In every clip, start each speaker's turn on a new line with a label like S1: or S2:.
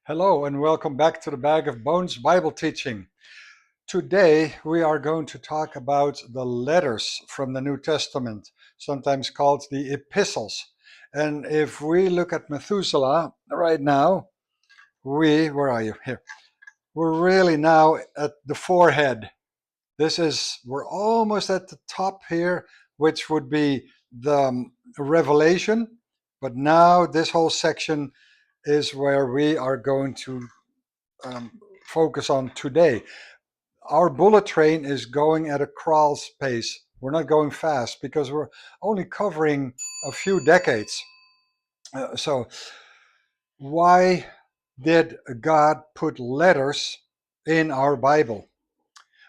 S1: Hello and welcome back to the Bag of Bones Bible teaching. Today we are going to talk about the letters from the New Testament, sometimes called the Epistles. And if we look at Methuselah right now, where are you? Here. We're really now at the forehead. We're almost at the top here, which would be the Revelation. But now this whole section is where we are going to um, focus on today. Our bullet train is going at a crawl pace. We're not going fast because we're only covering a few decades. So, why did God put letters in our Bible?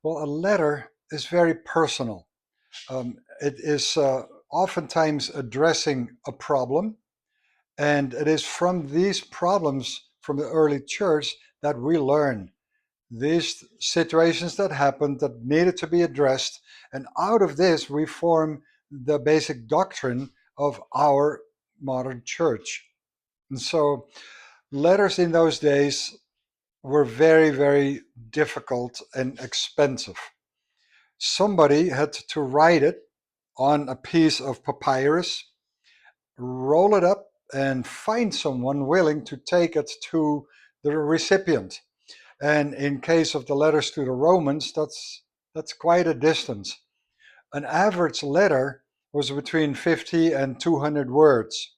S1: Well, a letter is very personal. It is oftentimes addressing a problem, and it is from these problems from the early church that we learn these situations that happened that needed to be addressed. And out of this, we form the basic doctrine of our modern church. And so, letters in those days were very, very difficult and expensive. Somebody had to write it on a piece of papyrus, roll it up, and find someone willing to take it to the recipient. And in case of the letters to the Romans, that's quite a distance. An average letter was between 50 and 200 words,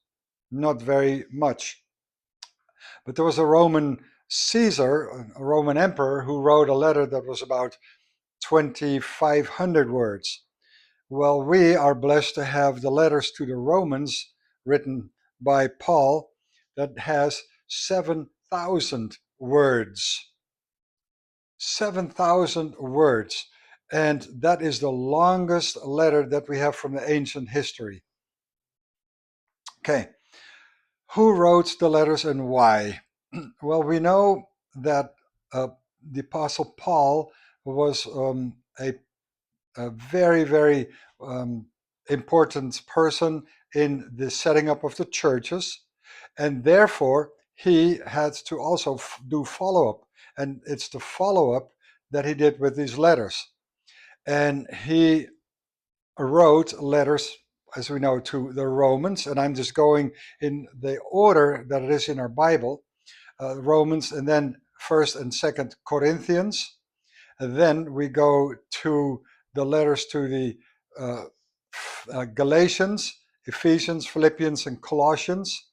S1: not very much. But there was a Roman Caesar, a Roman emperor, who wrote a letter that was about 2,500 words. Well, we are blessed to have the letters to the Romans written by Paul that has 7,000 words. 7,000 words. And that is the longest letter that we have from the ancient history. Okay, who wrote the letters and why? Well, we know that the Apostle Paul was a very, very important person in the setting up of the churches, and therefore he had to also do follow up. And it's the follow up that he did with these letters. And he wrote letters, as we know, to the Romans. And I'm just going in the order that it is in our Bible, Romans, and then 1st and 2nd Corinthians. And then we go to the letters to the uh, Galatians, Ephesians, Philippians, and Colossians.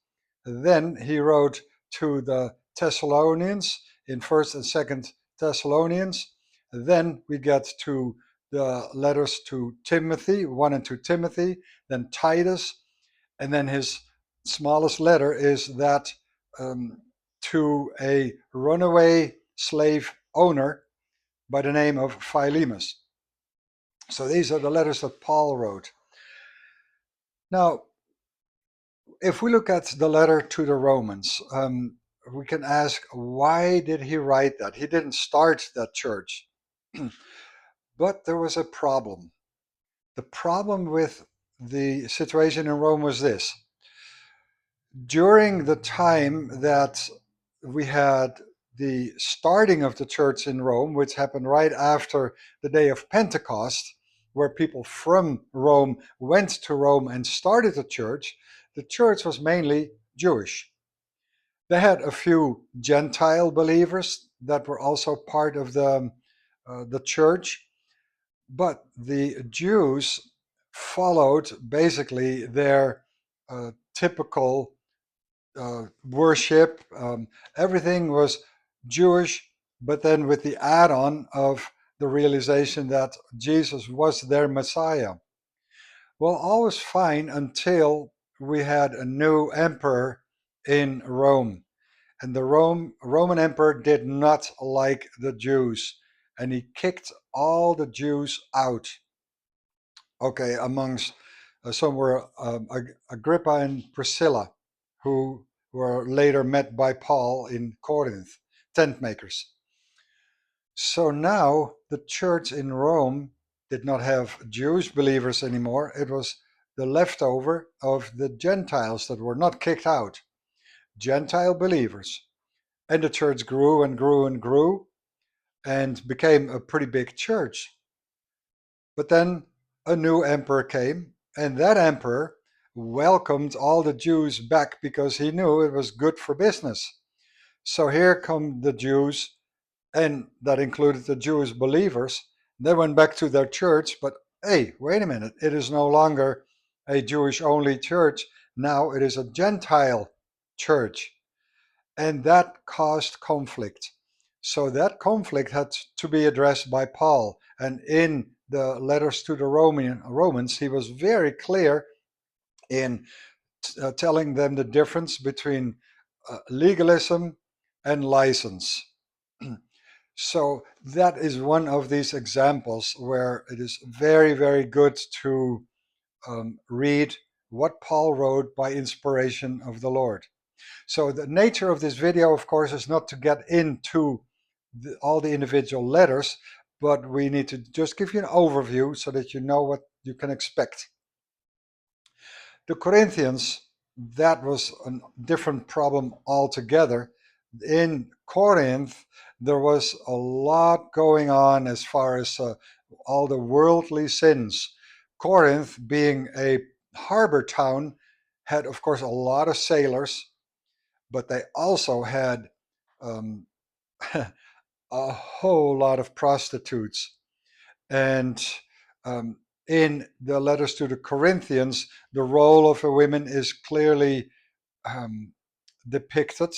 S1: Then he wrote to the Thessalonians in 1st and 2nd Thessalonians. Then we get to the letters to Timothy, 1 and 2 Timothy, then Titus, and then his smallest letter is that to a runaway slave owner by the name of Philemus. So these are the letters that Paul wrote. Now, if we look at the letter to the Romans, we can ask, why did he write that? He didn't start that church. But there was a problem. The problem with the situation in Rome was this. During the time that we had the starting of the church in Rome, which happened right after the day of Pentecost, where people from Rome went to Rome and started the church was mainly Jewish. They had a few Gentile believers that were also part of the church, but the Jews followed basically their typical worship. Everything was Jewish, but then with the add on of the realization that Jesus was their Messiah. Well, all was fine until we had a new emperor in Rome. And the Roman emperor did not like the Jews, and he kicked all the Jews out. Okay, amongst some were Agrippa and Priscilla, who were later met by Paul in Corinth, tent makers. So now the church in Rome did not have Jewish believers anymore. It was the leftover of the Gentiles that were not kicked out, Gentile believers. And the church grew and grew and grew and became a pretty big church. But then a new emperor came, and that emperor welcomed all the Jews back because he knew it was good for business. So here come the Jews, and that included the Jewish believers. They went back to their church, but hey, wait a minute, it is no longer a Jewish only church. Now it is a Gentile church. And that caused conflict. So that conflict had to be addressed by Paul. And in the letters to the Romans, he was very clear in telling them the difference between legalism and license. So that is one of these examples where it is very, very good to read what Paul wrote by inspiration of the Lord. So the nature of this video, of course, is not to get into all the individual letters, but we need to just give you an overview so that you know what you can expect. The Corinthians, that was a different problem altogether. In Corinth, there was a lot going on as far as all the worldly sins. Corinth, being a harbor town, had, of course, a lot of sailors, but they also had um, a whole lot of prostitutes. And um, in the letters to the Corinthians, the role of the women is clearly um, depicted.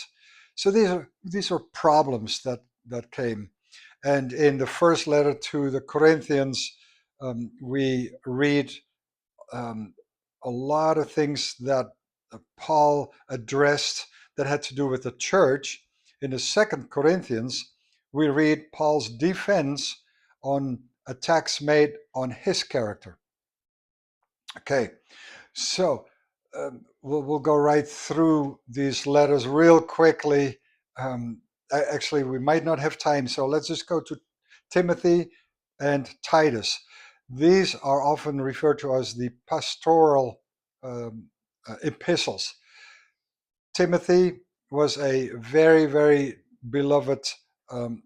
S1: So these are problems that came. And in the first letter to the Corinthians, we read um, a lot of things that Paul addressed that had to do with the church. In the second Corinthians, we read Paul's defense on attacks made on his character. Okay, so we'll go right through these letters real quickly. Actually, we might not have time, so let's just go to Timothy and Titus. These are often referred to as the pastoral epistles. Timothy was a very, very beloved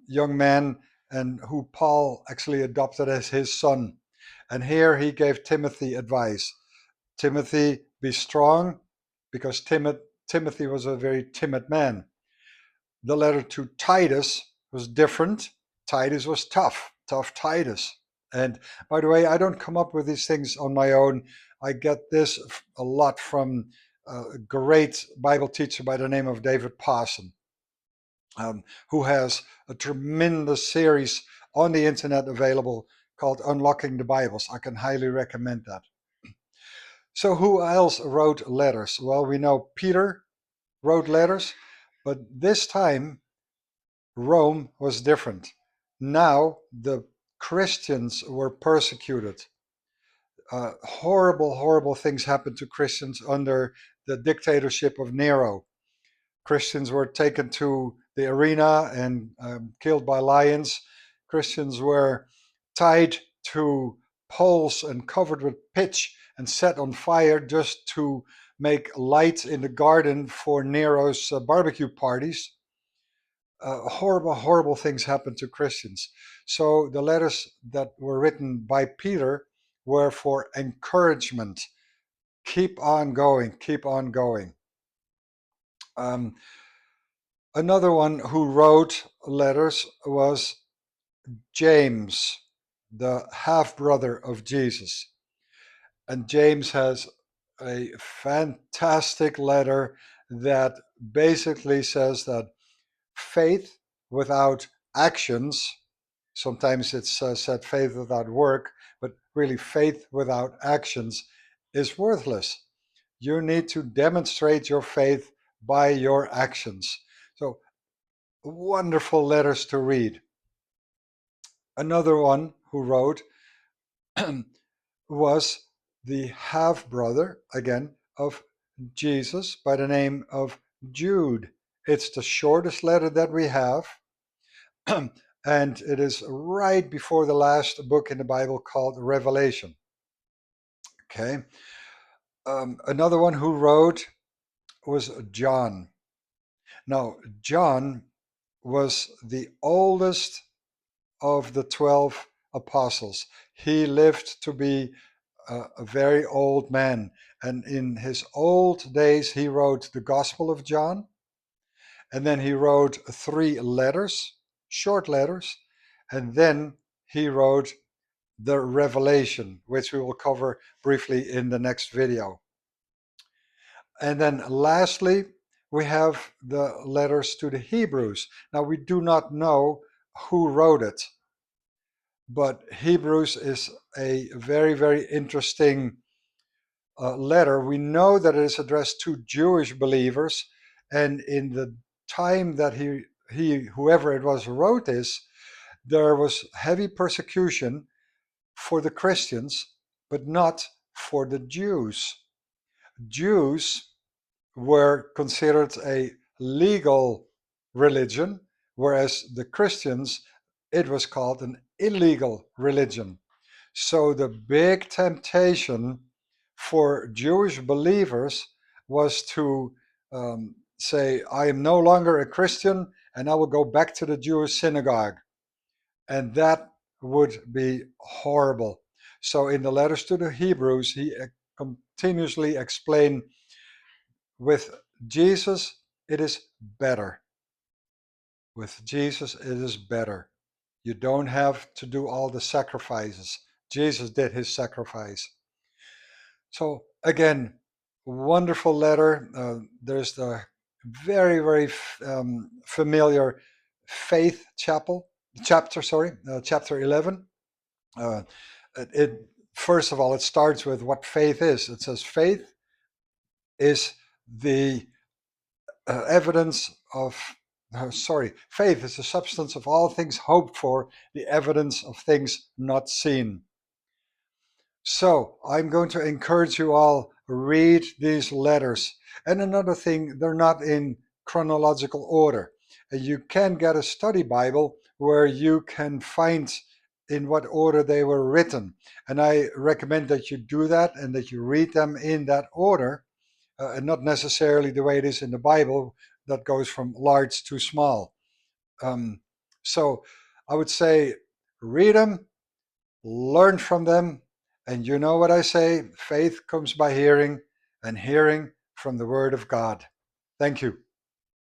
S1: young man and who Paul actually adopted as his son. And here he gave Timothy advice. Timothy, be strong, because Timothy was a very timid man. The letter to Titus was different. Titus was tough Titus. And by the way, I don't come up with these things on my own. I get this a lot from a great Bible teacher by the name of David Pawson, who has a tremendous series on the internet available called Unlocking the Bibles. I can highly recommend that. So who else wrote letters? Well, we know Peter wrote letters, but this time Rome was different. Now the Christians were persecuted. Horrible, horrible things happened to Christians under the dictatorship of Nero. Christians were taken to the arena and killed by lions. Christians were tied to poles and covered with pitch and set on fire just to make light in the garden for Nero's barbecue parties. Horrible, horrible things happened to Christians. So the letters that were written by Peter were for encouragement. Keep on going, keep on going. Um, Another one who wrote letters was James, the half brother of Jesus. And James has a fantastic letter that basically says that faith without actions, sometimes it's said faith without work, but really faith without actions is worthless. You need to demonstrate your faith by your actions. So wonderful letters to read. Another one who wrote was the half brother, again, of Jesus by the name of Jude. It's the shortest letter that we have, and it is right before the last book in the Bible called Revelation. Okay. Another one who wrote was John. Now, John was the oldest of the 12 apostles. He lived to be a very old man. And in his old days, he wrote the Gospel of John. And then he wrote 3 letters, short letters. And then he wrote the Revelation, which we will cover briefly in the next video. And then lastly, we have the letters to the Hebrews. Now, we do not know who wrote it, but Hebrews is a very, very interesting letter. We know that it is addressed to Jewish believers, and in the time that whoever it was wrote this, there was heavy persecution for the Christians, but not for the Jews. Jews were considered a legal religion, whereas the Christians, it was called an illegal religion. So the big temptation for Jewish believers was to say, I am no longer a Christian and I will go back to the Jewish synagogue. And that would be horrible. So in the letters to the Hebrews, he continuously explained, with Jesus, it is better. With Jesus, it is better. You don't have to do all the sacrifices. Jesus did his sacrifice. So again, wonderful letter. There's the very, very familiar faith chapter, chapter 11. It first of all, it starts with what faith is. It says faith is the evidence of faith is the substance of all things hoped for, the evidence of things not seen. So I'm going to encourage you all, read these letters. And another thing, they're not in chronological order. You can get a study Bible where you can find in what order they were written. And I recommend that you do that and that you read them in that order, and not necessarily the way it is in the Bible that goes from large to small. So I would say read them, learn from them, and you know what I say, faith comes by hearing, and hearing from the Word of God. Thank you.